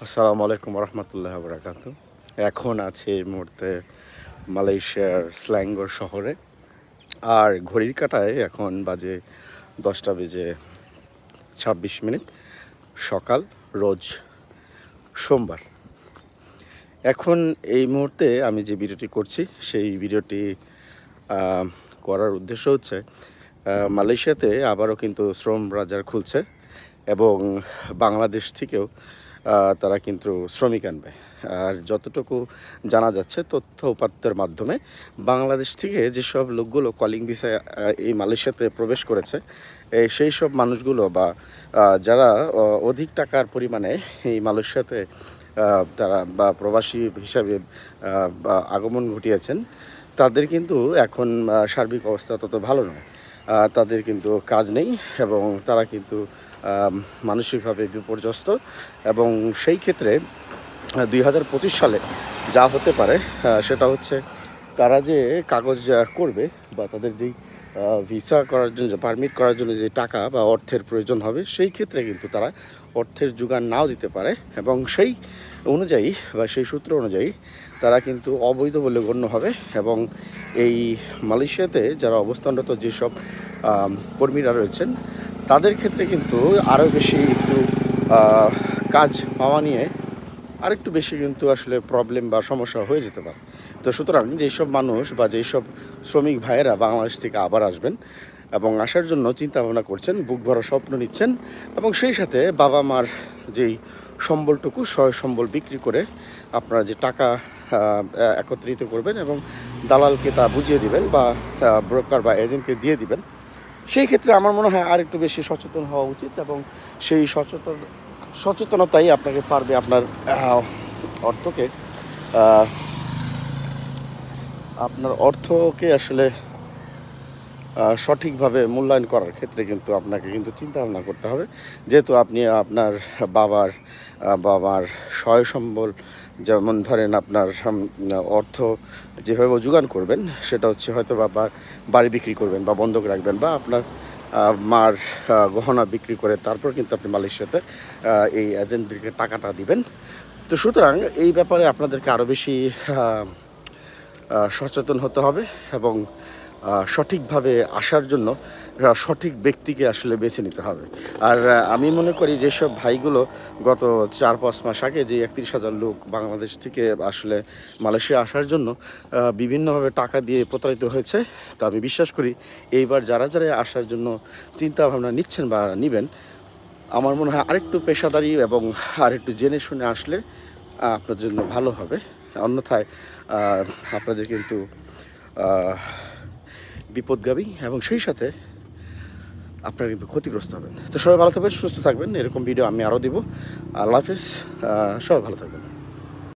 আসসালামু আলাইকুম রহমতুল্লাহ বরকাত। এখন আছে এই মুহূর্তে মালয়েশিয়ার স্ল্যাঙ্গর শহরে। আর ঘড়ির কাঁটায় এখন বাজে 10:26 সকাল, রোজ সোমবার। এখন এই মুহূর্তে আমি যে ভিডিওটি করছি সেই ভিডিওটি করার উদ্দেশ্য হচ্ছে মালয়েশিয়াতে আবারও কিন্তু শ্রম বাজার খুলছে এবং বাংলাদেশ থেকেও তারা কিন্তু শ্রমিক আনবে। আর যতটুকু জানা যাচ্ছে তথ্য উপাত্তের মাধ্যমে বাংলাদেশ থেকে যেসব লোকগুলো কলিং ভিসায় এই মালয়েশিয়াতে প্রবেশ করেছে সেই সব মানুষগুলো বা যারা অধিক টাকার পরিমাণে এই মালয়েশিয়াতে তারা বা প্রবাসী হিসাবে আগমন ঘটিয়েছেন, তাদের কিন্তু এখন সার্বিক অবস্থা তত ভালো নয়। তাদের কিন্তু কাজ নেই এবং তারা কিন্তু মানসিকভাবে বিপর্যস্ত। এবং সেই ক্ষেত্রে 2025 সালে যা হতে পারে সেটা হচ্ছে তারা যে কাগজ করবে বা তাদের যেই ভিসা করার জন্য, পারমিট করার জন্য যে টাকা বা অর্থের প্রয়োজন হবে, সেই ক্ষেত্রে কিন্তু তারা অর্থের যোগান নাও দিতে পারে এবং সেই অনুযায়ী বা সেই সূত্র অনুযায়ী তারা কিন্তু অবৈধ বলে গণ্য হবে। এবং এই মালয়েশিয়াতে যারা অবস্থানরত যেসব কর্মীরা রয়েছেন তাদের ক্ষেত্রে কিন্তু আরও বেশি একটু কাজ পাওয়া নিয়ে আরেকটু বেশি কিন্তু আসলে প্রবলেম বা সমস্যা হয়ে যেতে পারে। তো সুতরাং যেসব মানুষ বা যেসব শ্রমিক ভাইয়েরা বাংলাদেশ থেকে আবার আসবেন এবং আসার জন্য চিন্তা ভাবনা করছেন, বুক ভরা স্বপ্ন নিচ্ছেন এবং সেই সাথে বাবা মার যেই সম্বলটুকু সম্বল বিক্রি করে আপনারা যে টাকা একত্রিত করবেন এবং দালালকে তা বুঝিয়ে দিবেন বা ব্রোকার বা এজেন্টকে দিয়ে দিবেন, সেই ক্ষেত্রে আমার মনে হয় আর একটু বেশি সচেতন হওয়া উচিত। এবং সেই সচেতনতাই আপনাকে পারবে আপনার অর্থকে আসলে সঠিকভাবে মূল্যায়ন করার ক্ষেত্রে কিন্তু আপনাকে কিন্তু চিন্তা ভাবনা করতে হবে। যেহেতু আপনি আপনার বাবার সয় সম্বল, যেমন ধরেন আপনার অর্থ যেভাবে যোগান করবেন সেটা হচ্ছে হয়তো বাড়ি বিক্রি করবেন বা বন্ধক রাখবেন বা আপনার মার গহনা বিক্রি করে তারপর কিন্তু আপনি মালয়েশিয়াতে এই এজেন্টদেরকে টাকাটা দিবেন। তো সুতরাং এই ব্যাপারে আপনাদেরকে আরও বেশি সচেতন হতে হবে এবং সঠিকভাবে আসার জন্য সঠিক ব্যক্তিকে আসলে বেছে নিতে হবে। আর আমি মনে করি যেসব ভাইগুলো গত 4-5 মাস আগে যে 31,000 লোক বাংলাদেশ থেকে আসলে মালয়েশিয়া আসার জন্য বিভিন্নভাবে টাকা দিয়ে প্রতারিত হয়েছে, তো আমি বিশ্বাস করি এইবার যারা যারা আসার জন্য চিন্তা ভাবনা নিচ্ছেন বা নেবেন, আমার মনে হয় আরেকটু পেশাদারি এবং আরেকটু জেনে শুনে আসলে আপনার জন্য ভালো হবে। অন্যথায় আপনাদের কিন্তু বিপদগামী এবং সেই সাথে আপনারা কিন্তু ক্ষতিগ্রস্ত হবেন। তো সবাই ভালো থাকবেন, সুস্থ থাকবেন। এরকম ভিডিও আমি আরও দিব। আল্লাহ হাফেজ, সবাই ভালো থাকবেন।